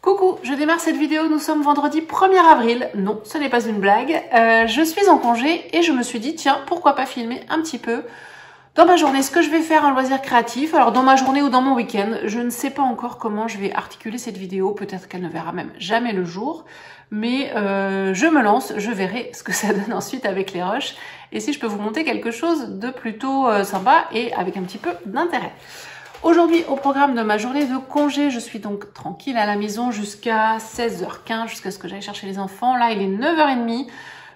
Coucou, je démarre cette vidéo, nous sommes vendredi 1er avril. Non, ce n'est pas une blague. Je suis en congé et je me suis dit, tiens, pourquoi pas filmer un petit peu dans ma journée ce que je vais faire en loisir créatif. Alors dans ma journée ou dans mon week-end, je ne sais pas encore comment je vais articuler cette vidéo. Peut-être qu'elle ne verra même jamais le jour. Mais je me lance, je verrai ce que ça donne ensuite avec les rushs. Et si je peux vous montrer quelque chose de plutôt sympa et avec un petit peu d'intérêt. Aujourd'hui, au programme de ma journée de congé, je suis donc tranquille à la maison jusqu'à 16h15, jusqu'à ce que j'aille chercher les enfants. Là, il est 9h30.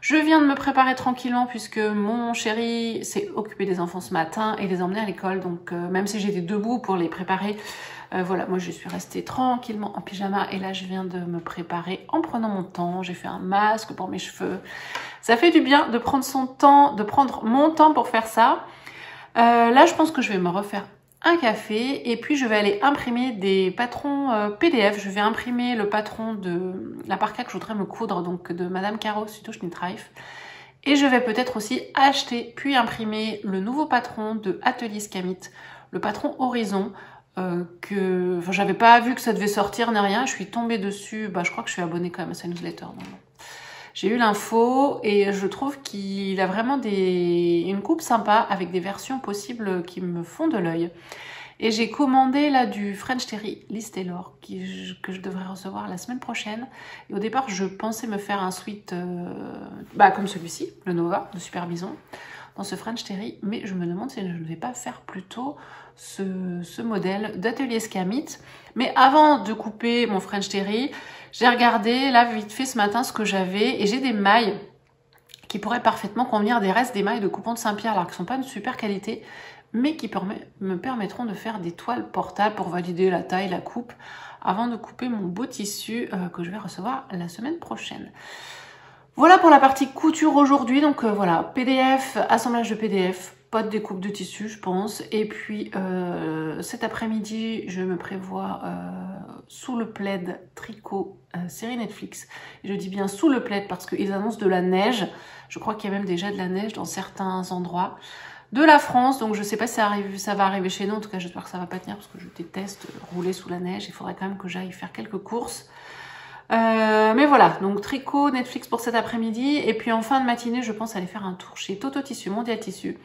Je viens de me préparer tranquillement puisque mon chéri s'est occupé des enfants ce matin et les emmener à l'école. Donc, même si j'étais debout pour les préparer, voilà, moi, je suis restée tranquillement en pyjama. Et là, je viens de me préparer en prenant mon temps. J'ai fait un masque pour mes cheveux. Ça fait du bien de prendre son temps, de prendre mon temps pour faire ça. Là, je pense que je vais me refaire un café et puis je vais aller imprimer des patrons PDF. Je vais imprimer le patron de la parka que je voudrais me coudre, donc de Madame Caro Suto Schnittreif. Et je vais peut-être aussi acheter puis imprimer le nouveau patron de Atelier Scamit, le patron Horizon, que j'avais pas vu que ça devait sortir ni rien. Je suis tombée dessus, je crois que je suis abonnée quand même à sa newsletter. J'ai eu l'info et je trouve qu'il a vraiment une coupe sympa avec des versions possibles qui me font de l'œil. Et j'ai commandé là du French Terry Liz Taylor que je devrais recevoir la semaine prochaine. Et au départ, je pensais me faire un sweat comme celui-ci, le Nova de Super Bison, dans ce French Terry. Mais je me demande si je ne vais pas faire plutôt ce modèle d'Atelier Scamit. Mais avant de couper mon French Terry, j'ai regardé là vite fait ce matin ce que j'avais et j'ai des mailles qui pourraient parfaitement convenir, des restes des mailles de Coupons de Saint-Pierre, alors qui sont pas de super qualité, mais qui me permettront de faire des toiles portables pour valider la taille, la coupe, avant de couper mon beau tissu que je vais recevoir la semaine prochaine. Voilà pour la partie couture aujourd'hui. Donc voilà, PDF, assemblage de PDF, pas de découpe de tissu je pense. Et puis cet après-midi, je me prévois sous le plaid tricot série Netflix. Et je dis bien sous le plaid parce qu'ils annoncent de la neige. Je crois qu'il y a même déjà de la neige dans certains endroits de la France. Donc je sais pas si ça va arriver chez nous. En tout cas, j'espère que ça va pas tenir parce que je déteste rouler sous la neige. Il faudrait quand même que j'aille faire quelques courses. Mais voilà, donc tricot, Netflix pour cet après-midi. Et puis en fin de matinée, je pense aller faire un tour chez Toto Tissu, Mondial Tissu,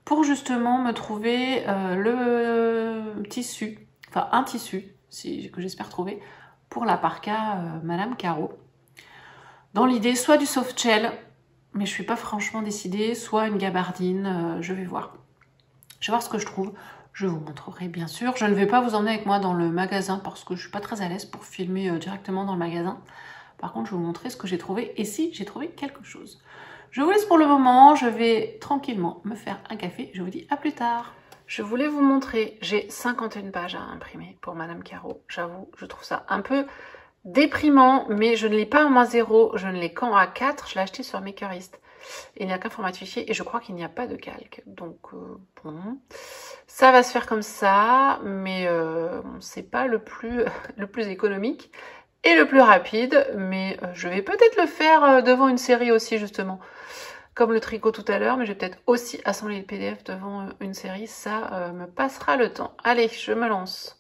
pour justement me trouver le tissu, enfin un tissu, que j'espère trouver, pour la parka Madame Caro. Dans l'idée, soit du soft shell, mais je suis pas franchement décidée, soit une gabardine, je vais voir. Je vais voir ce que je trouve. Je vous montrerai bien sûr. Je ne vais pas vous emmener avec moi dans le magasin parce que je suis pas très à l'aise pour filmer directement dans le magasin. Par contre, je vais vous montrer ce que j'ai trouvé et si j'ai trouvé quelque chose. Je vous laisse pour le moment. Je vais tranquillement me faire un café. Je vous dis à plus tard. Je voulais vous montrer. J'ai 51 pages à imprimer pour Madame Caro. J'avoue, je trouve ça un peu déprimant, mais je ne l'ai pas en -0. Je ne l'ai qu'en A4. Je l'ai acheté sur Makerist. Il n'y a qu'un format de fichier et je crois qu'il n'y a pas de calque. Donc bon, ça va se faire comme ça, mais c'est pas le plus économique et le plus rapide. Mais je vais peut-être le faire devant une série aussi justement, comme le tricot tout à l'heure. Mais je vais peut-être aussi assembler le PDF devant une série. Ça me passera le temps. Allez, je me lance.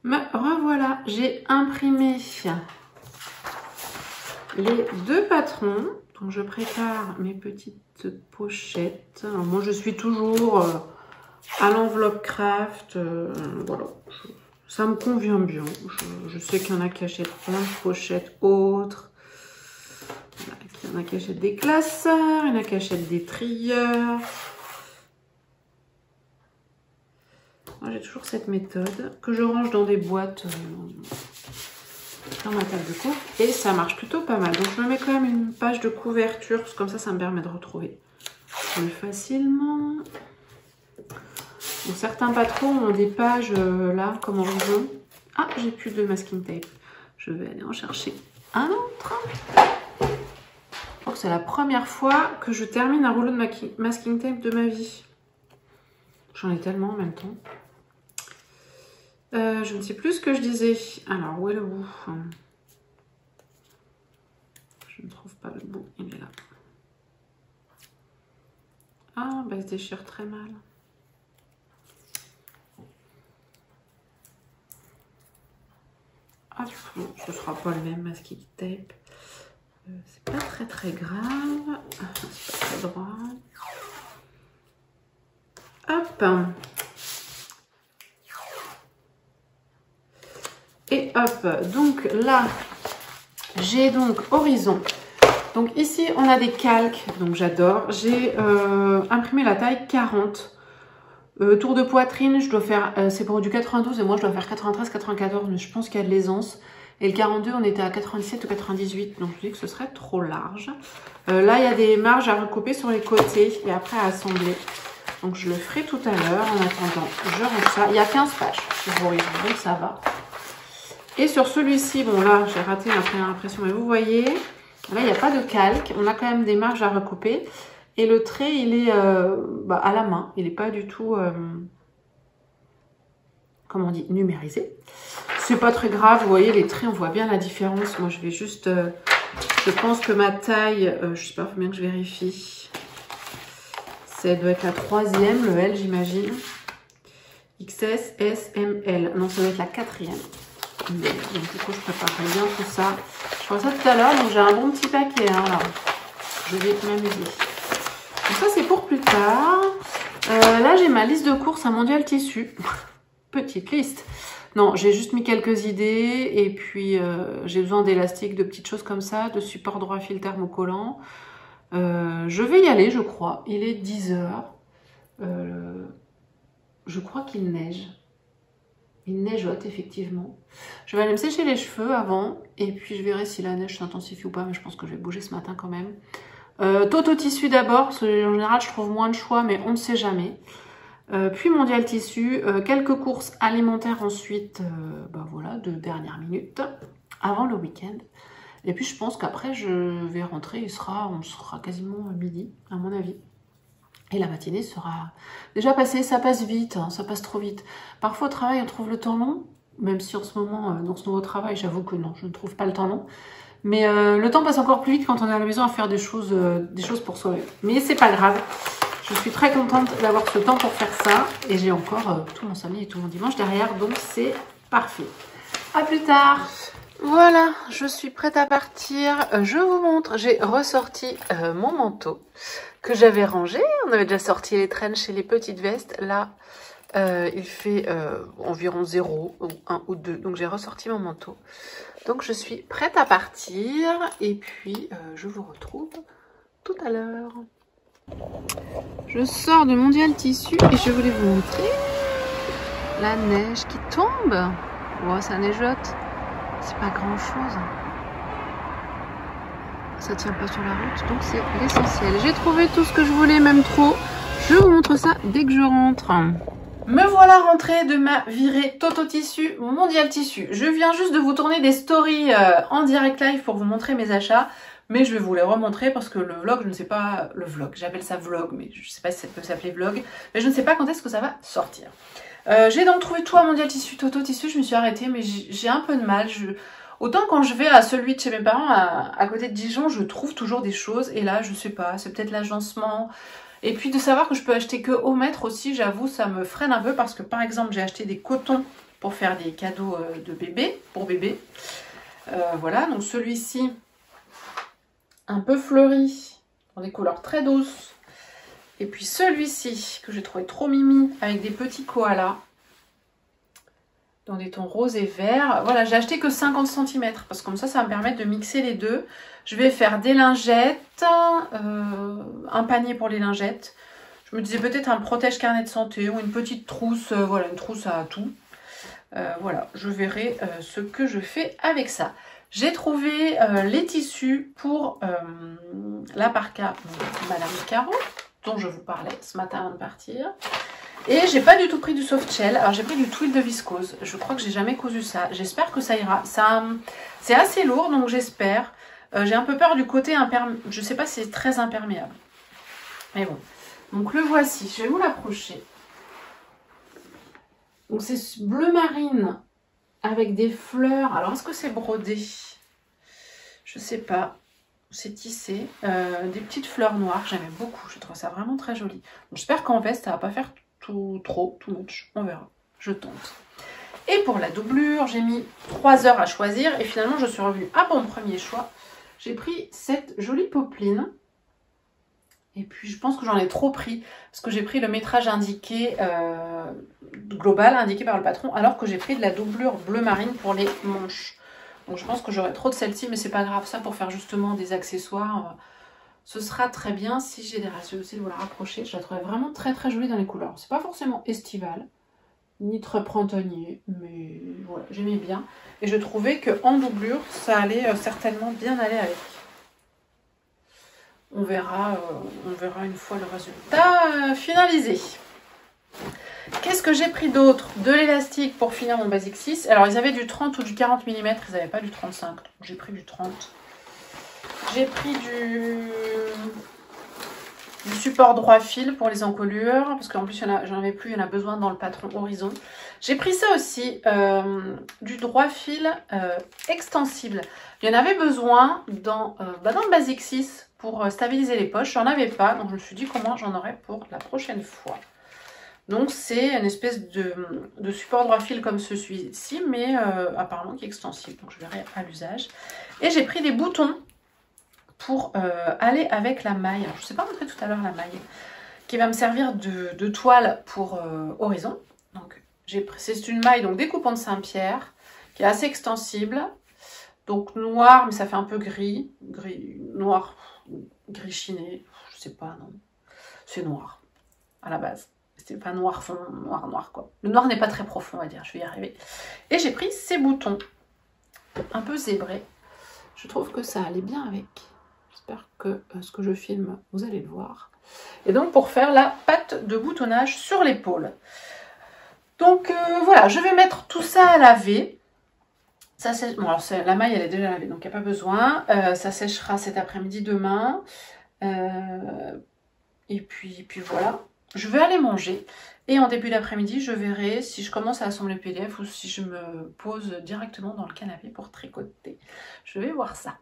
Me revoilà, j'ai imprimé les deux patrons. Donc je prépare mes petites pochettes. Alors moi je suis toujours à l'enveloppe craft. Voilà, ça me convient bien. Je sais qu'il y en a qui achètent plein de pochettes autres. Il y en a qui achètent des classeurs, il y en a qui achètent des trieurs. Moi, j'ai toujours cette méthode que je range dans des boîtes dans ma table de coupe et ça marche plutôt pas mal. Donc, je me mets quand même une page de couverture parce que comme ça me permet de retrouver plus facilement. Donc, certains patrons ont des pages là comme horizon. Ah, j'ai plus de masking tape. Je vais aller en chercher un autre. Je crois que c'est la première fois que je termine un rouleau de masking tape de ma vie. J'en ai tellement en même temps. Je ne sais plus ce que je disais. Alors, où est le bout? pas le bout, il est là. Ah, bah il se déchire très mal. Ah, bon, ce sera pas le même masking tape. C'est pas très grave. C'est pas très droit. Hop. Et hop. Donc là, j'ai donc Horizon. Donc ici, on a des calques. Donc j'adore. J'ai imprimé la taille 40. Tour de poitrine, je dois faire, c'est pour du 92 et moi je dois faire 93-94, mais je pense qu'il y a de l'aisance. Et le 42, on était à 97 ou 98, donc je dis que ce serait trop large. Là, il y a des marges à recouper sur les côtés et après à assembler. Donc je le ferai tout à l'heure. En attendant, je range ça. Il y a 15 pages sur Horizon, donc ça va. Et sur celui-ci, bon là, j'ai raté la première impression, mais vous voyez, là, il n'y a pas de calque. On a quand même des marges à recouper. Et le trait, il est à la main. Il n'est pas du tout, comment on dit, numérisé. C'est pas très grave. Vous voyez, les traits, on voit bien la différence. Moi, je vais juste... je pense que ma taille... je sais pas, il faut bien que je vérifie. Ça doit être la 3e, le L, j'imagine. XS, S, M, L. Non, ça doit être la 4e. Donc, du coup, je préparerai bien tout ça. Je ferai ça tout à l'heure. Donc, j'ai un bon petit paquet, hein, là. Je vais m'amuser. Donc ça c'est pour plus tard. Là j'ai ma liste de courses à Mondial Tissu. Petite liste. Non, j'ai juste mis quelques idées et puis j'ai besoin d'élastiques, de petites choses comme ça, de support droit fil thermocollant. Je vais y aller, je crois. Il est 10 h. Je crois qu'il neige. Il neigeote effectivement. Je vais aller me sécher les cheveux avant et puis je verrai si la neige s'intensifie ou pas, mais je pense que je vais bouger ce matin quand même. Toto Tissu d'abord, parce que en général je trouve moins de choix, mais on ne sait jamais. Puis Mondial Tissu, quelques courses alimentaires ensuite, voilà, de dernière minute, avant le week-end. Et puis je pense qu'après je vais rentrer, on sera quasiment à midi, à mon avis. Et la matinée sera déjà passée, ça passe vite, hein, ça passe trop vite. Parfois au travail on trouve le temps long, même si en ce moment, dans ce nouveau travail, j'avoue que non, je ne trouve pas le temps long. Mais le temps passe encore plus vite quand on est à la maison à faire des choses pour soi-même. Mais c'est pas grave. Je suis très contente d'avoir ce temps pour faire ça. Et j'ai encore tout mon samedi et tout mon dimanche derrière. Donc c'est parfait. À plus tard. Voilà, je suis prête à partir. Je vous montre. J'ai ressorti mon manteau que j'avais rangé. On avait déjà sorti les trench et les petites vestes. Là, il fait environ 0 ou 1 ou 2. Donc j'ai ressorti mon manteau. Donc je suis prête à partir et puis je vous retrouve tout à l'heure. Je sors de Mondial Tissu et je voulais vous montrer la neige qui tombe. Oh, ça neigeote. C'est pas grand chose. Ça tient pas sur la route, donc c'est l'essentiel. J'ai trouvé tout ce que je voulais, même trop. Je vous montre ça dès que je rentre. Me voilà rentrée de ma virée Toto Tissu, Mondial Tissu. Je viens juste de vous tourner des stories en direct live pour vous montrer mes achats. Mais je vais vous les remontrer parce que le vlog, je ne sais pas... Le vlog, j'appelle ça vlog, mais je ne sais pas si ça peut s'appeler vlog. Mais je ne sais pas quand est-ce que ça va sortir. J'ai donc trouvé tout à Mondial Tissu, Toto Tissu. Je me suis arrêtée, mais j'ai un peu de mal. Autant quand je vais à celui de chez mes parents, à côté de Dijon, je trouve toujours des choses. Et là, je sais pas, c'est peut-être l'agencement... Et puis de savoir que je peux acheter que au mètre aussi, j'avoue, ça me freine un peu parce que par exemple, j'ai acheté des cotons pour faire des cadeaux de bébé, pour bébé. Voilà, donc celui-ci, un peu fleuri, dans des couleurs très douces. Et puis celui-ci, que j'ai trouvé trop mimi, avec des petits koalas, dans des tons roses et verts. Voilà, j'ai acheté que 50 cm, parce que comme ça va me permettre de mixer les deux. Je vais faire des lingettes, un panier pour les lingettes. Je me disais peut-être un protège carnet de santé ou une petite trousse, voilà, une trousse à tout. Voilà, je verrai ce que je fais avec ça. J'ai trouvé les tissus pour la parka Madame Caro, dont je vous parlais ce matin avant de partir. Et j'ai pas du tout pris du soft shell. Alors j'ai pris du twill de viscose. Je crois que j'ai jamais cousu ça. J'espère que ça ira. C'est assez lourd, donc j'espère. J'ai un peu peur du côté imperméable. Je sais pas si c'est très imperméable. Mais bon. Donc le voici. Je vais vous l'approcher. Donc c'est bleu marine avec des fleurs. Alors est-ce que c'est brodé? Je sais pas. c'est tissé, des petites fleurs noires, j'aimais beaucoup, je trouve ça vraiment très joli. J'espère qu'en veste ça va pas faire too much, on verra, je tente. Et pour la doublure, j'ai mis 3 heures à choisir et finalement je suis revenue à mon premier choix. J'ai pris cette jolie popeline. Et puis je pense que j'en ai trop pris parce que j'ai pris le métrage indiqué global indiqué par le patron alors que j'ai pris de la doublure bleu marine pour les manches. Donc je pense que j'aurai trop de celle-ci mais c'est pas grave, ça pour faire justement des accessoires ce sera très bien. Si j'ai des ratios aussi de vous la rapprocher, je la trouvais vraiment très très jolie dans les couleurs. C'est pas forcément estival ni très printanier mais voilà, j'aimais bien et je trouvais que en doublure ça allait certainement bien aller avec. On verra une fois le résultat finalisé. Qu'est-ce que j'ai pris d'autre? De l'élastique pour finir mon Basic 6. Alors, ils avaient du 30 ou du 40 mm, ils n'avaient pas du 35. Donc, j'ai pris du 30. J'ai pris du support droit fil pour les encolures. Parce qu'en plus, j'en avais plus, il y en a besoin dans le patron Horizon. J'ai pris ça aussi, du droit fil extensible. Il y en avait besoin dans le Basic 6. Pour stabiliser les poches, j'en avais pas, donc je me suis dit comment j'en aurais pour la prochaine fois. Donc c'est une espèce de support droit fil comme celui-ci, mais apparemment qui est extensible, donc je verrai à l'usage. Et j'ai pris des boutons pour aller avec la maille. Alors, je ne vous ai pas montré tout à l'heure la maille, qui va me servir de toile pour Horizon. Donc c'est une maille donc découpant de Saint-Pierre, qui est assez extensible. Donc noir, mais ça fait un peu gris noir. Gris chiné, je sais pas, non. C'est noir, à la base. C'était pas noir fond, noir quoi. Le noir n'est pas très profond, on va dire, je vais y arriver. Et j'ai pris ces boutons, un peu zébrés. Je trouve que ça allait bien avec. J'espère que ce que je filme, vous allez le voir. Et donc, pour faire la patte de boutonnage sur l'épaule. Donc, voilà, je vais mettre tout ça à laver. Ça sèche... Bon, alors la maille elle est déjà lavée donc il n'y a pas besoin. Ça séchera cet après-midi, demain. Et puis voilà. Je vais aller manger. Et en début d'après-midi, je verrai si je commence à assembler le PDF ou si je me pose directement dans le canapé pour tricoter. Je vais voir ça.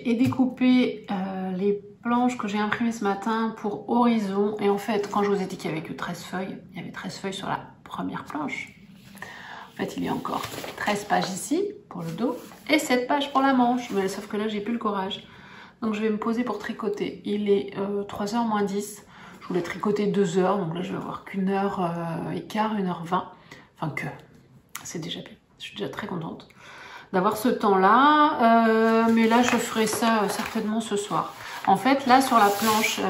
Et découper les planches que j'ai imprimées ce matin pour Horizon. Et en fait, quand je vous ai dit qu'il y avait que 13 feuilles, il y avait 13 feuilles sur la première planche. En fait, il y a encore 13 pages ici pour le dos et 7 pages pour la manche. Mais sauf que là, j'ai plus le courage. Donc, je vais me poser pour tricoter. Il est 3h moins 10. Je voulais tricoter 2 heures. Donc là, je vais avoir qu'1h15, 1h20. Enfin, c'est déjà bien. Je suis déjà très contente d'avoir ce temps-là, mais là je ferai ça certainement ce soir. En fait, là sur la planche,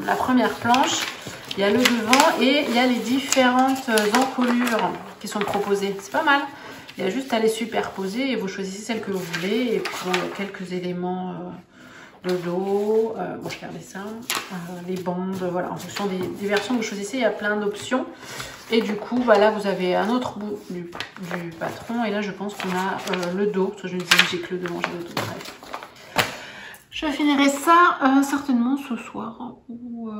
la première planche, il y a le devant et il y a les différentes encolures qui sont proposées. C'est pas mal. Il y a juste à les superposer et vous choisissez celle que vous voulez. Et puis bon, il y a quelques éléments de dos, bon je vais regarder ça, les bandes, voilà, en fonction des versions que vous choisissez, il y a plein d'options. Et du coup, bah là, vous avez un autre bout du patron. Et là, je pense qu'on a le dos. Parce que je me disais que j'ai que le devant, j'ai le dos. Bref. Je finirai ça certainement ce soir ou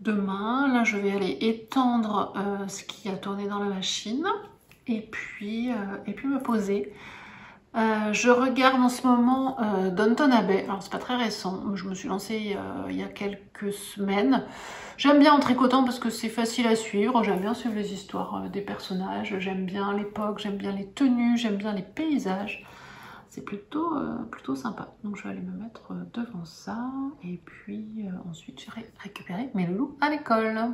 demain. Là, je vais aller étendre ce qui a tourné dans la machine. Et puis me poser. Je regarde en ce moment Downton Abbey. Alors, c'est pas très récent. Je me suis lancée il y a quelques semaines. J'aime bien en tricotant parce que c'est facile à suivre, j'aime bien suivre les histoires des personnages, j'aime bien l'époque, j'aime bien les tenues, j'aime bien les paysages. C'est plutôt sympa. Donc je vais aller me mettre devant ça et puis ensuite j'irai récupérer mes loulous à l'école.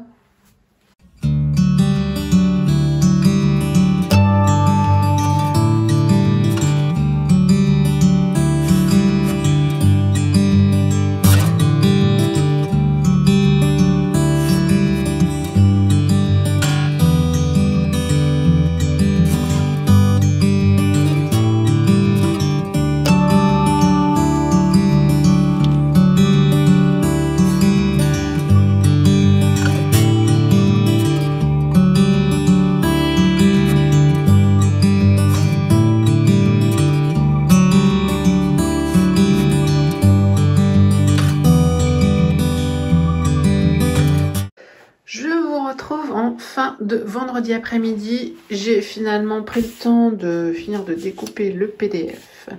de vendredi après-midi, j'ai finalement pris le temps de finir de découper le PDF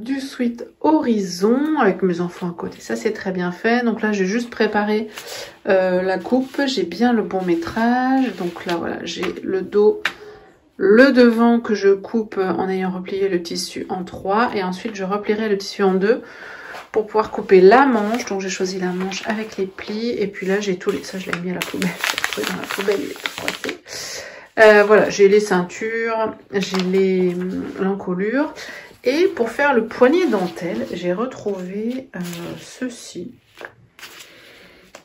du Sweet Horizon avec mes enfants à côté. Ça, c'est très bien fait. Donc là, j'ai juste préparé la coupe. J'ai bien le bon métrage. Donc là, voilà, j'ai le dos, le devant que je coupe en ayant replié le tissu en 3. Et ensuite, je replierai le tissu en 2 pour pouvoir couper la manche. Donc j'ai choisi la manche avec les plis. Et puis là, j'ai tous les... Ça, je l'ai mis à la poubelle. J'ai trouvé dans la poubelle, il est tout froissé. Voilà, j'ai les ceintures, j'ai l'encolure. Et pour faire le poignet dentelle, j'ai retrouvé ceci.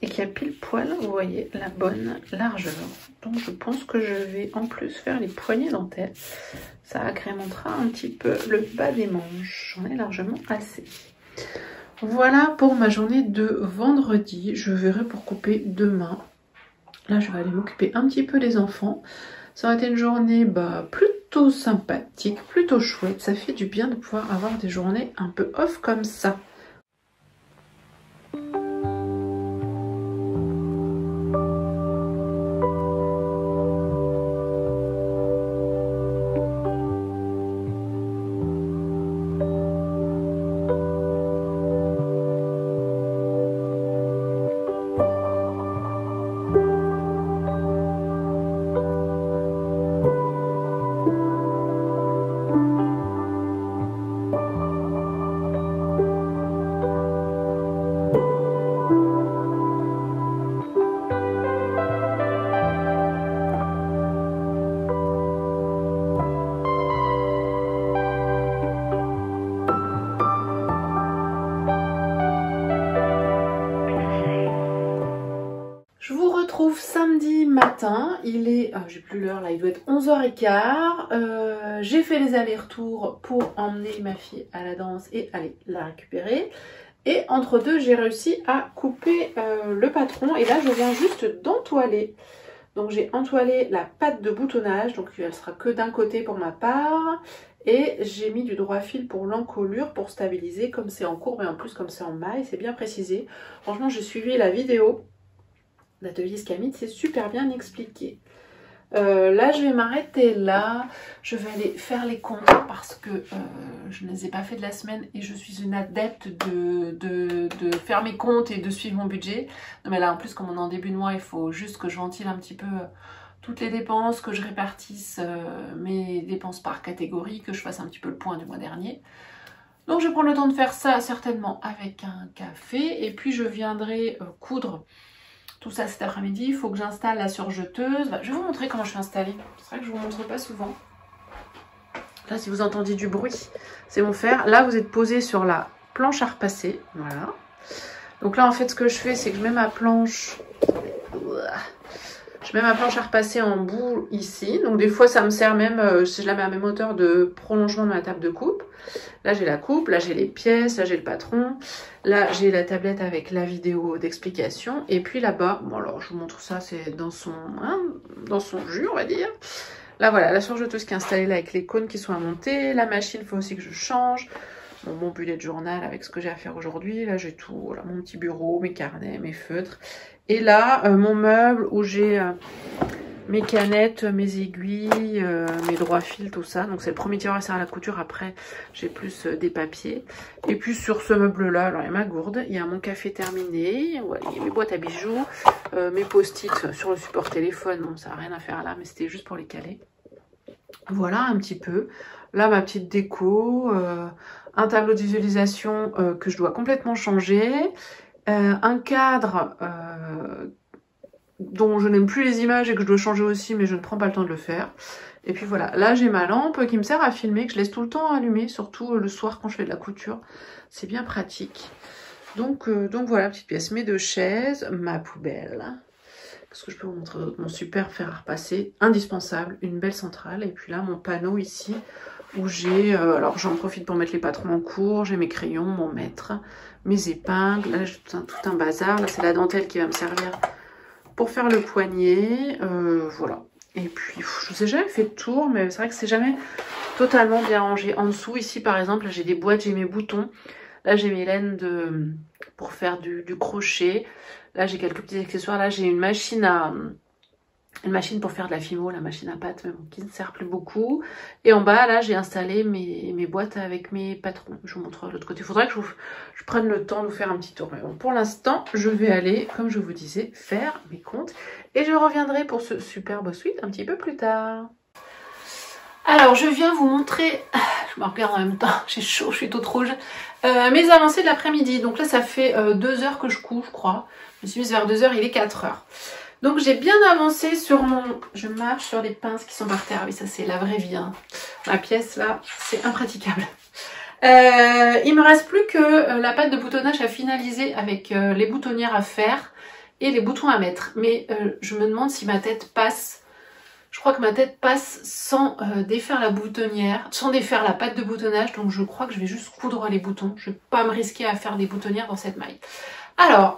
Et qui a pile poil, vous voyez, la bonne largeur. Donc je pense que je vais en plus faire les poignets dentelle. Ça agrémentera un petit peu le bas des manches. J'en ai largement assez. Voilà pour ma journée de vendredi. Je verrai pour couper demain. Là, je vais aller m'occuper un petit peu des enfants. Ça a été une journée plutôt sympathique, plutôt chouette. Ça fait du bien de pouvoir avoir des journées un peu off comme ça. Samedi matin, il est, j'ai plus l'heure là, il doit être 11h15. J'ai fait les allers-retours pour emmener ma fille à la danse et aller la récupérer. Et entre deux, j'ai réussi à couper le patron. Et là, je viens juste d'entoiler. Donc j'ai entoilé la patte de boutonnage, donc elle sera que d'un côté pour ma part. Et j'ai mis du droit fil pour l'encolure pour stabiliser, comme c'est en courbe et en plus comme c'est en maille, c'est bien précisé. Franchement, j'ai suivi la vidéo d'Atelier Scamit, c'est super bien expliqué. Là, je vais m'arrêter là. Je vais aller faire les comptes parce que je ne les ai pas fait de la semaine et je suis une adepte de faire mes comptes et de suivre mon budget. Non, mais là, en plus, comme on est en début de mois, il faut juste que je ventile un petit peu toutes les dépenses, que je répartisse mes dépenses par catégorie, que je fasse un petit peu le point du mois dernier. Donc, je vais prendre le temps de faire ça certainement avec un café et puis je viendrai coudre tout ça cet après-midi. Il faut que j'installe la surjeteuse. Je vais vous montrer comment je suis installée. C'est vrai que je ne vous montre pas souvent. Là, si vous entendez du bruit, c'est mon fer. Là, vous êtes posé sur la planche à repasser. Voilà. Donc là, en fait, ce que je fais, c'est que je mets ma planche... Je mets ma planche à repasser en bout ici. Donc des fois, ça me sert même, si je la mets à même hauteur, de prolongement de ma table de coupe. Là, j'ai la coupe, là, j'ai les pièces, là, j'ai le patron. Là, j'ai la tablette avec la vidéo d'explication. Et puis là-bas, bon alors, je vous montre ça, c'est dans son jus, on va dire. Là, voilà, la surjeteuse qui est installée là avec les cônes qui sont à monter. La machine, il faut aussi que je change. Mon bullet journal avec ce que j'ai à faire aujourd'hui. Là, j'ai tout, voilà, mon petit bureau, mes carnets, mes feutres. Et là, mon meuble où j'ai mes canettes, mes aiguilles, mes droits fils, tout ça. Donc c'est le premier tiroir à serre à la couture. Après, j'ai plus des papiers. Et puis sur ce meuble-là, alors il y a ma gourde, il y a mon café terminé, voilà, il y a mes boîtes à bijoux, mes post-it sur le support téléphone. Bon, ça n'a rien à faire là, mais c'était juste pour les caler. Voilà un petit peu. Là, ma petite déco, un tableau de visualisation que je dois complètement changer. Un cadre dont je n'aime plus les images et que je dois changer aussi, mais je ne prends pas le temps de le faire. Et puis voilà, là j'ai ma lampe qui me sert à filmer, que je laisse tout le temps allumée, surtout le soir quand je fais de la couture. C'est bien pratique. Donc voilà, petite pièce. Mes deux chaises, ma poubelle. Qu'est-ce que je peux vous montrer d'autre? Mon super fer à repasser, indispensable, une belle centrale. Et puis là, mon panneau ici, où j'ai... alors j'en profite pour mettre les patrons en cours, j'ai mes crayons, mon mètre, mes épingles. Là, j'ai tout un bazar. Là, c'est la dentelle qui va me servir pour faire le poignet. Voilà. Et puis, je ne sais jamais fait de tour, mais c'est vrai que c'est jamais totalement bien rangé. En dessous, ici, par exemple, j'ai des boîtes, j'ai mes boutons. Là, j'ai mes laines pour faire du crochet. Là, j'ai quelques petits accessoires. Là, j'ai une machine une machine pour faire de la fimo, la machine à pâte, mais bon, qui ne sert plus beaucoup. Et en bas, là, j'ai installé mes boîtes avec mes patrons. Je vous montre de l'autre côté. Il faudrait que je prenne le temps de vous faire un petit tour. Mais bon, pour l'instant, je vais aller, comme je vous disais, faire mes comptes. Et je reviendrai pour ce superbe suite un petit peu plus tard. Alors, je viens vous montrer... Je me regarde en même temps, j'ai chaud, je suis toute rouge. Mes avancées de l'après-midi. Donc là, ça fait 2 heures que je couds, je crois. Je me suis mise vers 2 heures, il est 4 heures. Donc j'ai bien avancé sur mon... Je marche sur les pinces qui sont par terre. Oui, ça c'est la vraie vie. Hein. Ma pièce là, c'est impraticable. Il me reste plus que la pâte de boutonnage à finaliser avec les boutonnières à faire et les boutons à mettre. Mais je me demande si ma tête passe. Je crois que ma tête passe sans défaire la boutonnière, sans défaire la pâte de boutonnage. Donc je crois que je vais juste coudre les boutons. Je ne vais pas me risquer à faire des boutonnières dans cette maille. Alors,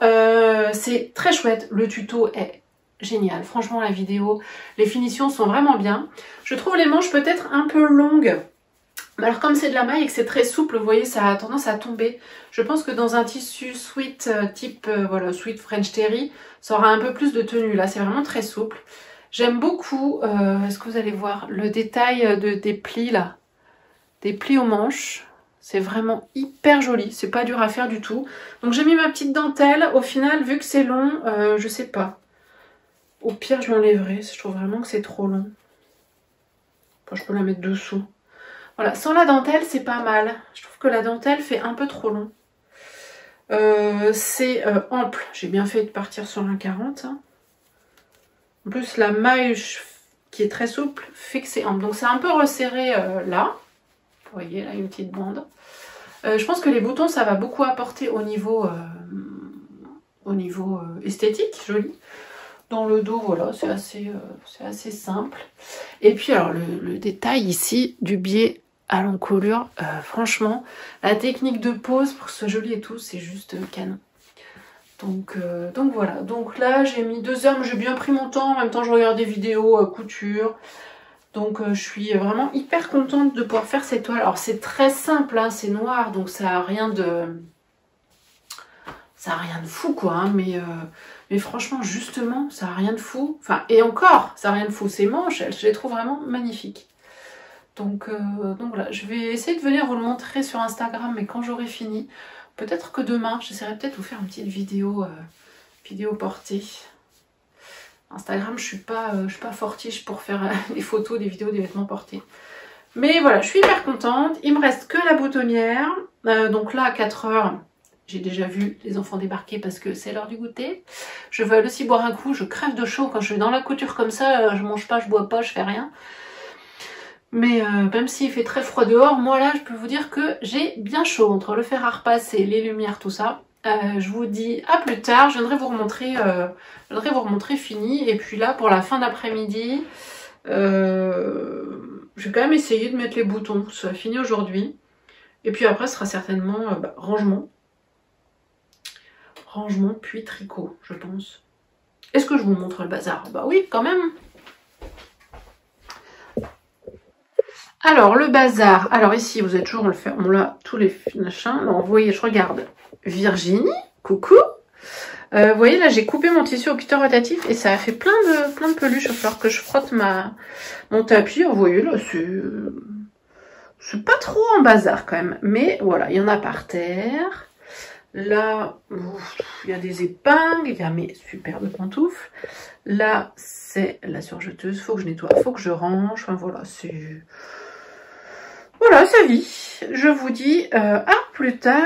c'est très chouette. Le tuto est génial. Franchement, la vidéo, les finitions sont vraiment bien. Je trouve les manches peut-être un peu longues. Mais alors, comme c'est de la maille et que c'est très souple, vous voyez, ça a tendance à tomber. Je pense que dans un tissu sweat type, voilà, sweat French Terry, ça aura un peu plus de tenue. Là, c'est vraiment très souple. J'aime beaucoup, est-ce que vous allez voir, le détail des plis, là. Des plis aux manches. C'est vraiment hyper joli. C'est pas dur à faire du tout. Donc, j'ai mis ma petite dentelle. Au final, vu que c'est long, je sais pas. Au pire, je l'enlèverai. Je trouve vraiment que c'est trop long. Enfin, je peux la mettre dessous. Voilà, sans la dentelle, c'est pas mal. Je trouve que la dentelle fait un peu trop long. C'est ample. J'ai bien fait de partir sur un 40. Hein. En plus, la maille qui est très souple fait que c'est ample. Donc, c'est un peu resserré là. Vous voyez, là, une petite bande. Je pense que les boutons, ça va beaucoup apporter au niveau esthétique, joli. Dans le dos, voilà, c'est assez simple. Et puis, alors, le détail ici du biais à l'encolure, franchement, la technique de pose pour que ce soit joli et tout, c'est juste canon. Donc voilà. Donc là, j'ai mis 2 heures, mais j'ai bien pris mon temps. En même temps, je regarde des vidéos couture. Donc, je suis vraiment hyper contente de pouvoir faire cette toile. Alors, c'est très simple, hein, c'est noir, donc ça n'a rien de... Ça n'a rien de fou, quoi, hein, mais franchement, justement, ça n'a rien de fou. Enfin, et encore, ça n'a rien de fou. Ces manches, je les trouve vraiment magnifiques. Donc voilà, je vais essayer de venir vous le montrer sur Instagram, mais quand j'aurai fini, peut-être que demain, j'essaierai peut-être de vous faire une petite vidéo, vidéo portée. Instagram, je suis pas fortiche pour faire des photos, des vidéos, des vêtements portés. Mais voilà, je suis hyper contente. Il me reste que la boutonnière. Donc là, à 4 heures... J'ai déjà vu les enfants débarquer parce que c'est l'heure du goûter. Je veux aussi boire un coup. Je crève de chaud quand je suis dans la couture comme ça. Je mange pas, je bois pas, je fais rien. Mais même s'il fait très froid dehors, moi là, je peux vous dire que j'ai bien chaud. Entre le fer à repasser, les lumières, tout ça. Je vous dis à plus tard. Je viendrai vous remontrer fini. Et puis là, pour la fin d'après-midi, je vais quand même essayer de mettre les boutons. Ça finit aujourd'hui. Et puis après, ce sera certainement rangement. Rangement puis tricot, je pense. Est-ce que je vous montre le bazar? Bah oui, quand même. Alors, le bazar. Alors ici, vous êtes toujours, on le fait, on l'a tous les machins. Alors, vous voyez, je regarde Virginie. Coucou. Vous voyez, là, j'ai coupé mon tissu au cutter rotatif et ça a fait plein de peluches. Il va falloir que je frotte mon tapis. Vous voyez, là, c'est pas trop en bazar quand même. Mais voilà, il y en a par terre. Là, il y a des épingles, il y a mes superbes pantoufles. Là, c'est la surjeteuse. Faut que je nettoie, faut que je range. Enfin, voilà, c'est... Voilà, ça vit. Je vous dis à plus tard.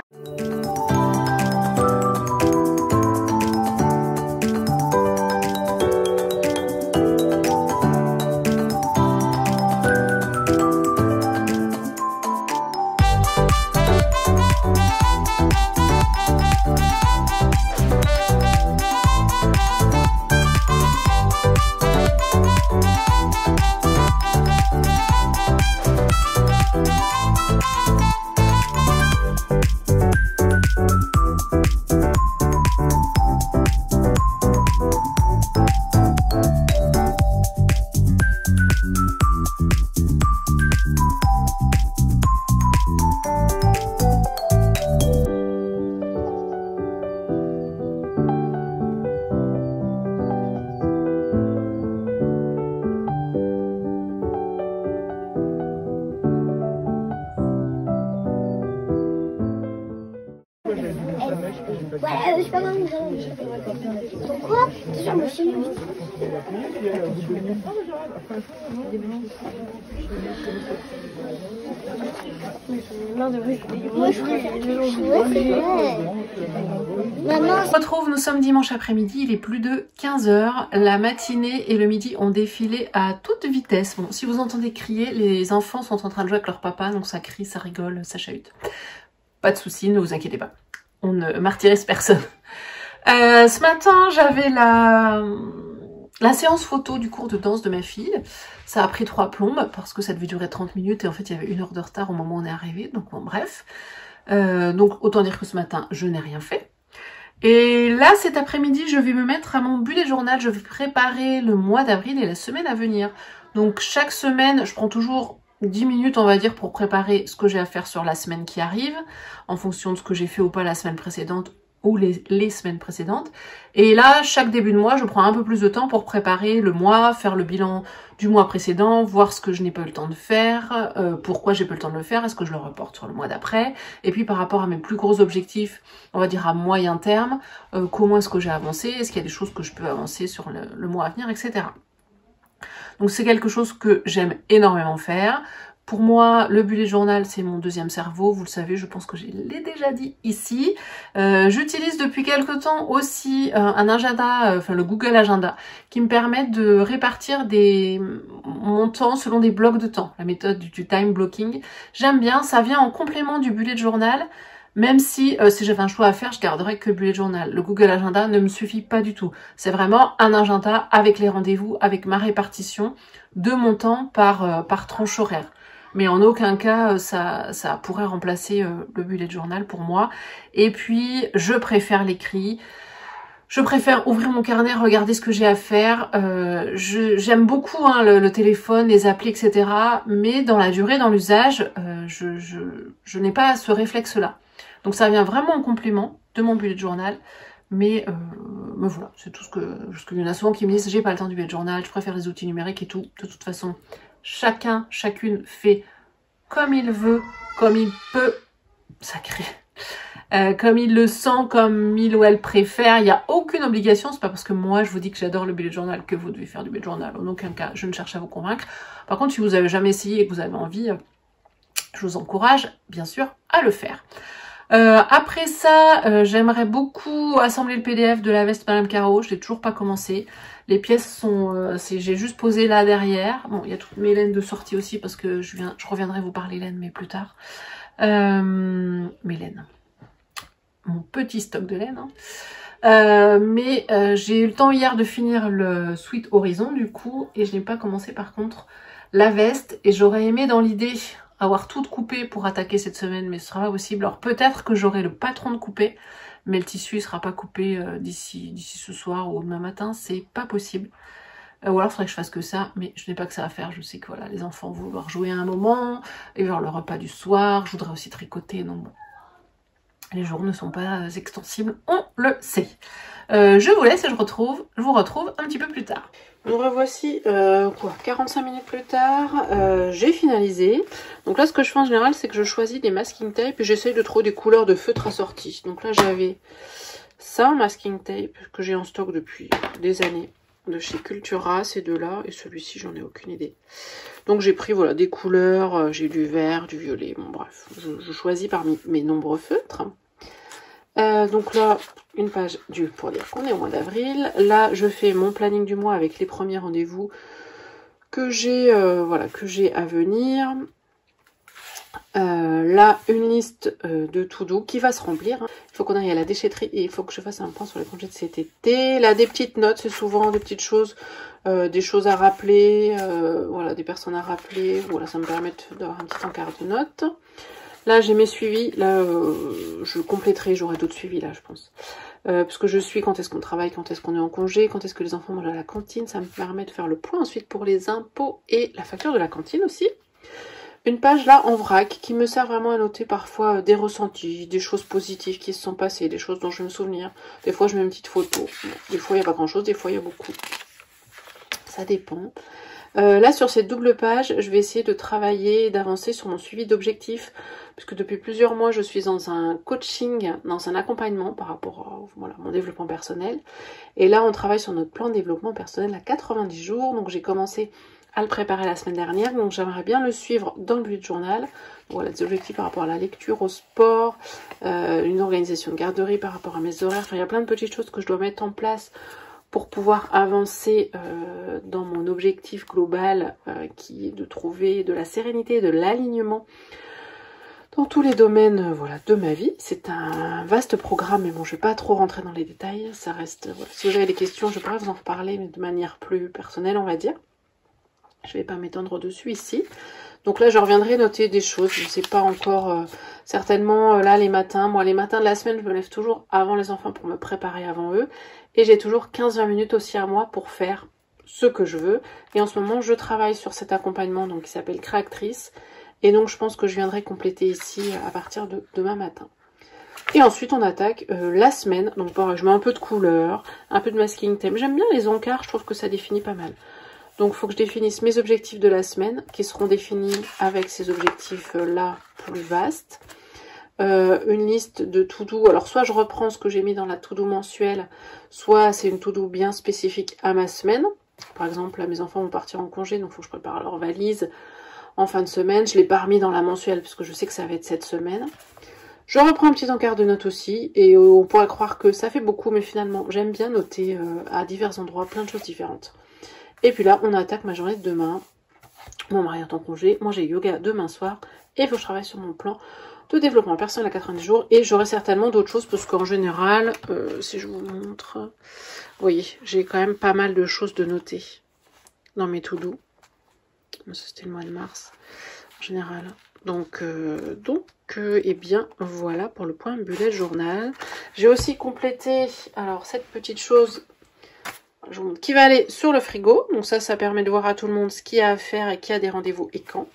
Ouais, je sais pas comment. Pourquoi? Déjà, moi aussi. Moi, je préfère On se retrouve, nous sommes dimanche après-midi, il est plus de 15 h. La matinée et le midi ont défilé à toute vitesse. Bon, si vous entendez crier, les enfants sont en train de jouer avec leur papa, donc ça crie, ça rigole, ça chahute. Pas de soucis, ne vous inquiétez pas. On ne martyrise personne. Ce matin, j'avais la séance photo du cours de danse de ma fille. Ça a pris 3 plombes parce que ça devait durer 30 minutes et en fait il y avait 1 heure de retard au moment où on est arrivé. Donc bon, bref. Donc autant dire que ce matin, je n'ai rien fait. Et là, cet après-midi, je vais me mettre à mon bullet journal. Je vais préparer le mois d'avril et la semaine à venir. Donc chaque semaine, je prends toujours 10 minutes, on va dire, pour préparer ce que j'ai à faire sur la semaine qui arrive, en fonction de ce que j'ai fait ou pas la semaine précédente ou les semaines précédentes. Et là, chaque début de mois, je prends un peu plus de temps pour préparer le mois, faire le bilan du mois précédent, voir ce que je n'ai pas eu le temps de faire, pourquoi j'ai pas eu le temps de le faire, est-ce que je le reporte sur le mois d'après, et puis par rapport à mes plus gros objectifs, on va dire à moyen terme, comment est-ce que j'ai avancé, est-ce qu'il y a des choses que je peux avancer sur le mois à venir, etc. Donc c'est quelque chose que j'aime énormément faire. Pour moi, le bullet journal, c'est mon deuxième cerveau. Vous le savez, je pense que je l'ai déjà dit ici. J'utilise depuis quelque temps aussi un agenda, enfin le Google Agenda, qui me permet de répartir mon temps selon des blocs de temps. La méthode du time blocking. J'aime bien, ça vient en complément du bullet journal. Même si j'avais un choix à faire, je garderais que le bullet journal. Le Google Agenda ne me suffit pas du tout. C'est vraiment un agenda avec les rendez-vous, avec ma répartition de mon temps par tranche horaire. Mais en aucun cas, ça pourrait remplacer le bullet journal pour moi. Et puis, je préfère l'écrit. Je préfère ouvrir mon carnet, regarder ce que j'ai à faire. J'aime beaucoup le téléphone, les applis, etc. Mais dans la durée, dans l'usage, je n'ai pas ce réflexe-là. Donc ça vient vraiment en complément de mon bullet journal. Mais voilà, c'est tout ce qu'il y en a souvent qui me disent, j'ai pas le temps du bullet journal, je préfère les outils numériques et tout. De toute façon, chacune fait comme il veut, comme il peut, sacré, comme il le sent, comme il ou elle préfère. Il n'y a aucune obligation, c'est pas parce que moi je vous dis que j'adore le bullet journal que vous devez faire du bullet journal. En aucun cas, je ne cherche à vous convaincre. Par contre, si vous avez jamais essayé et que vous avez envie, je vous encourage bien sûr à le faire. Après ça, j'aimerais beaucoup assembler le PDF de la veste Madame Caro. Je l'ai toujours pas commencé. Les pièces sont, j'ai juste posé là derrière. Bon, il y a toutes mes laines de sortie aussi parce que je reviendrai vous parler laine mais plus tard. Mes laines, mon petit stock de laine. Mais j'ai eu le temps hier de finir le Sweet Horizon du coup et je n'ai pas commencé par contre la veste et j'aurais aimé dans l'idée avoir tout coupé pour attaquer cette semaine, mais ce sera pas possible. Alors peut-être que j'aurai le patron de couper, mais le tissu il sera pas coupé d'ici ce soir ou demain matin, c'est pas possible. Ou alors il faudrait que je fasse que ça, mais je n'ai pas que ça à faire. Je sais que voilà, les enfants vont vouloir jouer à un moment, et vers le repas du soir, je voudrais aussi tricoter, donc bon. Les jours ne sont pas extensibles, on le sait. Je vous laisse et je vous retrouve un petit peu plus tard. Nous revoici 45 minutes plus tard, j'ai finalisé. Donc là ce que je fais en général c'est que je choisis des masking tape et j'essaye de trouver des couleurs de feutre assorties. Donc là j'avais ça en masking tape que j'ai en stock depuis des années de chez Cultura, ces deux-là, et celui-ci j'en ai aucune idée. Donc j'ai pris voilà des couleurs, j'ai du vert, du violet, bon bref, je choisis parmi mes nombreux feutres. Donc là, une page pour dire qu'on est au mois d'avril. Là, je fais mon planning du mois avec les premiers rendez-vous que j'ai à venir. Là, une liste de to-do qui va se remplir. Il faut qu'on aille à la déchetterie et il faut que je fasse un point sur les congés de cet été. Là, des petites notes, c'est souvent des petites choses, des choses à rappeler, voilà, des personnes à rappeler. Voilà, ça me permet d'avoir un petit encart de notes. Là, j'ai mes suivis. Là, je compléterai, j'aurai d'autres suivis là, je pense. Parce que je suis quand est-ce qu'on travaille, quand est-ce qu'on est en congé, quand est-ce que les enfants mangent à la cantine. Ça me permet de faire le point ensuite pour les impôts et la facture de la cantine aussi. Une page là en vrac qui me sert vraiment à noter parfois des ressentis, des choses positives qui se sont passées, des choses dont je vais me souvenir. Des fois, je mets une petite photo. Des fois, il n'y a pas grand-chose, des fois, il y a beaucoup. Ça dépend. Là, sur cette double page, je vais essayer de travailler, d'avancer sur mon suivi d'objectifs, puisque depuis plusieurs mois, je suis dans un coaching, dans un accompagnement par rapport à voilà, mon développement personnel. Et là, on travaille sur notre plan de développement personnel à 90 jours. Donc, j'ai commencé à le préparer la semaine dernière. Donc, j'aimerais bien le suivre dans le bullet journal. Voilà, des objectifs par rapport à la lecture, au sport, une organisation de garderie par rapport à mes horaires. Enfin, il y a plein de petites choses que je dois mettre en place pour pouvoir avancer dans mon objectif global qui est de trouver de la sérénité, de l'alignement dans tous les domaines voilà, de ma vie. C'est un vaste programme, mais bon, je ne vais pas trop rentrer dans les détails. Ça reste, voilà. Si vous avez des questions, je pourrais vous en reparler, mais de manière plus personnelle, on va dire. Je ne vais pas m'étendre dessus ici. Donc là, je reviendrai noter des choses. Je ne sais pas encore, certainement, là, les matins. Moi, les matins de la semaine, je me lève toujours avant les enfants pour me préparer avant eux. Et j'ai toujours 15-20 minutes aussi à moi pour faire ce que je veux. Et en ce moment, je travaille sur cet accompagnement donc, qui s'appelle Créatrice. Et donc, je pense que je viendrai compléter ici à partir de demain matin. Et ensuite, on attaque la semaine. Donc, pareil, je mets un peu de couleur, un peu de masking tape. J'aime bien les encarts, je trouve que ça définit pas mal. Donc, il faut que je définisse mes objectifs de la semaine, qui seront définis avec ces objectifs-là plus vastes. Une liste de to-do. Alors, soit je reprends ce que j'ai mis dans la to-do mensuelle, soit c'est une to-do bien spécifique à ma semaine. Par exemple, là, mes enfants vont partir en congé, donc il faut que je prépare leur valise en fin de semaine. Je ne l'ai pas remis dans la mensuelle, parce que je sais que ça va être cette semaine. Je reprends un petit encart de notes aussi, et on pourrait croire que ça fait beaucoup, mais finalement, j'aime bien noter à divers endroits plein de choses différentes. Et puis là, on attaque ma journée de demain. Mon mari est en congé, moi j'ai yoga demain soir, et il faut que je travaille sur mon plan de développement personnel à 90 jours. Et j'aurai certainement d'autres choses, parce qu'en général, si je vous montre, vous voyez, j'ai quand même pas mal de choses de noter dans mes to-do. Ça c'était le mois de mars, en général. Donc, eh bien, voilà pour le point bullet journal. J'ai aussi complété, alors, cette petite chose je vous montre, qui va aller sur le frigo. Donc ça permet de voir à tout le monde ce qu'il y a à faire et qui a des rendez-vous et quand.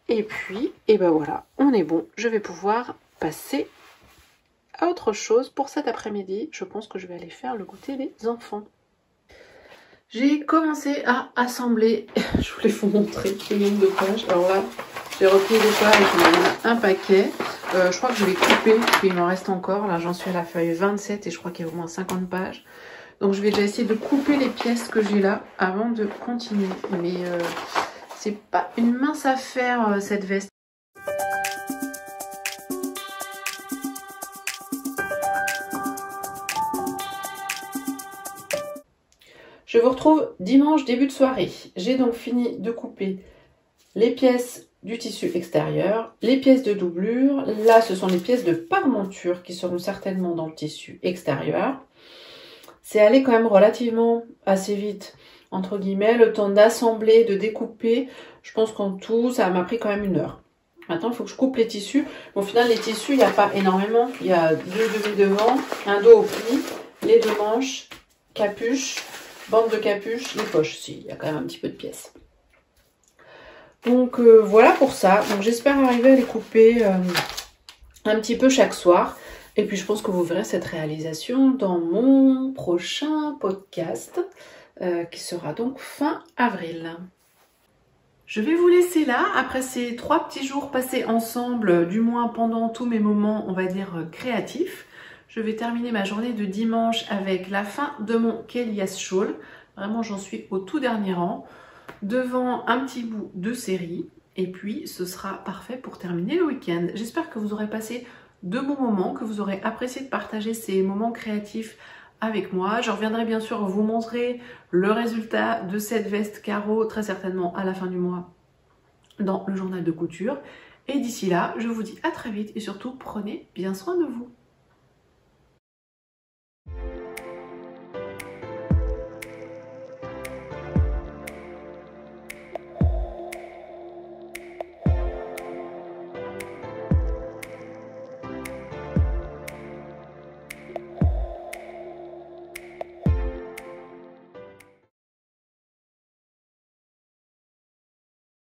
Et puis, et ben voilà, on est bon. Je vais pouvoir passer à autre chose pour cet après-midi. Je pense que je vais aller faire le goûter des enfants. J'ai commencé à assembler, je voulais vous montrer le nombre de pages. Alors là, j'ai repris des pages, il y en a un paquet. Je crois que je vais couper, puis il m'en reste encore. Là, j'en suis à la feuille 27 et je crois qu'il y a au moins 50 pages. Donc, je vais déjà essayer de couper les pièces que j'ai là avant de continuer. Mais c'est pas une mince affaire, cette veste. Je vous retrouve dimanche début de soirée. J'ai donc fini de couper les pièces du tissu extérieur, les pièces de doublure. Là, ce sont les pièces de parmenture qui seront certainement dans le tissu extérieur. C'est allé quand même relativement assez vite, entre guillemets, le temps d'assembler, de découper. Je pense qu'en tout, ça m'a pris quand même 1 heure. Maintenant, il faut que je coupe les tissus. Au final, les tissus, il n'y a pas énormément. Il y a 2 demi-devants, un dos au pli, les 2 manches, capuche, bande de capuche, les poches. Si, il y a quand même un petit peu de pièces. Donc, voilà pour ça. Donc, j'espère arriver à les couper un petit peu chaque soir. Et puis, je pense que vous verrez cette réalisation dans mon prochain podcast, qui sera donc fin avril. Je vais vous laisser là, après ces 3 petits jours passés ensemble, du moins pendant tous mes moments, on va dire, créatifs. Je vais terminer ma journée de dimanche avec la fin de mon Kélias Shawl. Vraiment, j'en suis au tout dernier rang, devant un petit bout de série. Et puis, ce sera parfait pour terminer le week-end. J'espère que vous aurez passé de bons moments, que vous aurez apprécié de partager ces moments créatifs avec moi. Je reviendrai bien sûr vous montrer le résultat de cette veste carreau très certainement à la fin du mois dans le journal de couture. Et d'ici là, je vous dis à très vite et surtout prenez bien soin de vous.